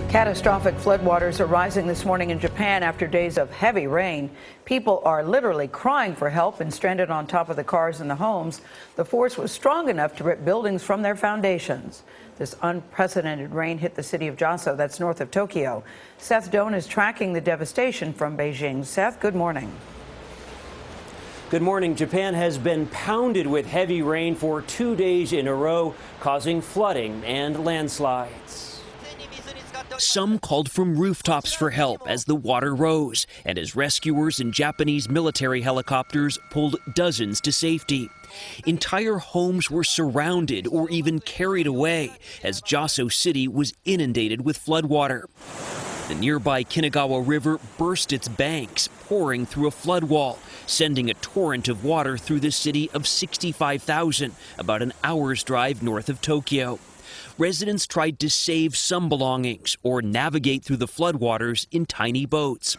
Catastrophic floodwaters are rising this morning in Japan after days of heavy rain. People are literally crying for help and stranded on top of the cars and the homes. The force was strong enough to rip buildings from their foundations. This unprecedented rain hit the city of Joso, that's north of Tokyo. Seth Doan is tracking the devastation from Beijing. Seth, good morning. Good morning. Japan has been pounded with heavy rain for 2 days in a row, causing flooding and landslides. Some called from rooftops for help as the water rose and as rescuers and Japanese military helicopters pulled dozens to safety. Entire homes were surrounded or even carried away as Joso City was inundated with floodwater. The nearby Kinagawa River burst its banks, pouring through a flood wall, sending a torrent of water through the city of 65,000, about an hour's drive north of Tokyo. Residents tried to save some belongings or navigate through the floodwaters in tiny boats.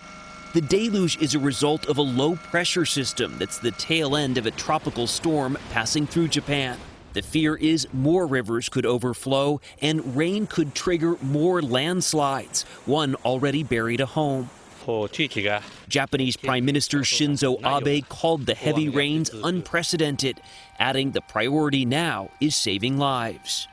The deluge is a result of a low-pressure system that's the tail end of a tropical storm passing through Japan. The fear is more rivers could overflow and rain could trigger more landslides. One already buried a home. Japanese Prime Minister Shinzo Abe called the heavy rains unprecedented, adding the priority now is saving lives.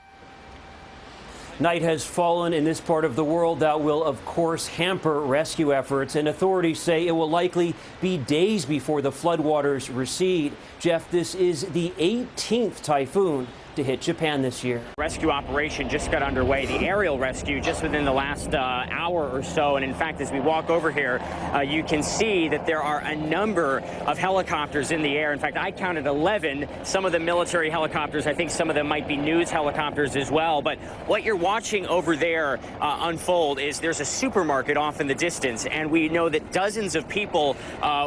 Night has fallen in this part of the world that will, of course, hamper rescue efforts, and authorities say it will likely be days before the floodwaters recede. Jeff, this is the 18th typhoon to hit Japan this year. Rescue operation just got underway, the aerial rescue just within the last hour or so. And in fact, as we walk over here, you can see that there are a number of helicopters in the air. In fact, I counted 11, some of them military helicopters. I think some of them might be news helicopters as well. But what you're watching over there unfold is there's a supermarket off in the distance. And we know that dozens of people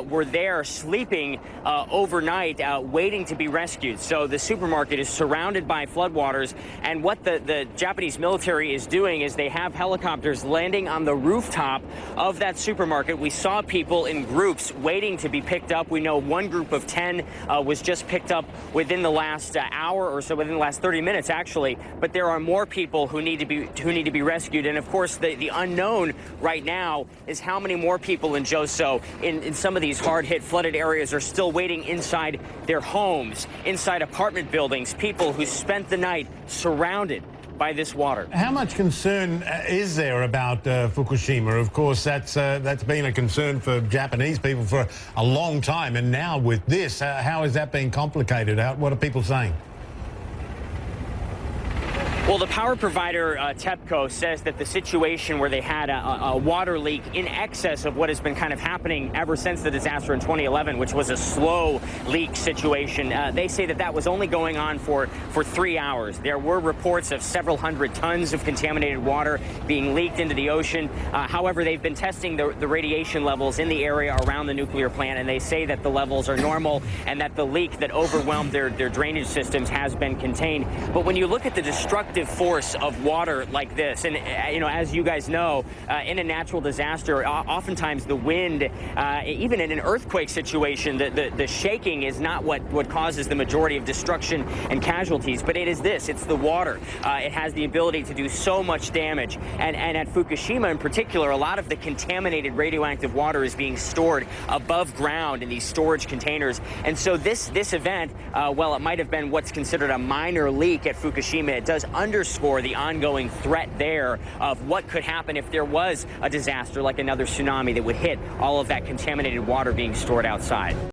were there sleeping overnight, waiting to be rescued. So the supermarket is surrounded by floodwaters, and what the Japanese military is doing is they have helicopters landing on the rooftop of that supermarket. We saw people in groups waiting to be picked up. We know one group of 10 was just picked up within the last hour or so, within the last 30 minutes actually, but there are more people who need to be rescued. And of course the unknown right now is how many more people in Joso in some of these hard hit flooded areas are still waiting inside their homes, inside apartment buildings, people who spent the night surrounded by this water. How much concern is there about Fukushima? Of course, that's been a concern for Japanese people for a long time, and now with this, how is that being complicated? What are people saying? Well, the power provider, TEPCO, says that the situation where they had a water leak in excess of what has been kind of happening ever since the disaster in 2011, which was a slow leak situation, they say that that was only going on for 3 hours. There were reports of several hundred tons of contaminated water being leaked into the ocean. However, they've been testing the radiation levels in the area around the nuclear plant, and they say that the levels are normal and that the leak that overwhelmed their drainage systems has been contained. But when you look at the destructive force of water like this, and as you guys know, in a natural disaster, oftentimes the wind, even in an earthquake situation, the shaking is not what causes the majority of destruction and casualties, but it's the water. It has the ability to do so much damage, and at Fukushima in particular, a lot of the contaminated radioactive water is being stored above ground in these storage containers. And so this event, while it might have been what's considered a minor leak at Fukushima, it does underscore the ongoing threat there of what could happen if there was a disaster like another tsunami that would hit all of that contaminated water being stored outside.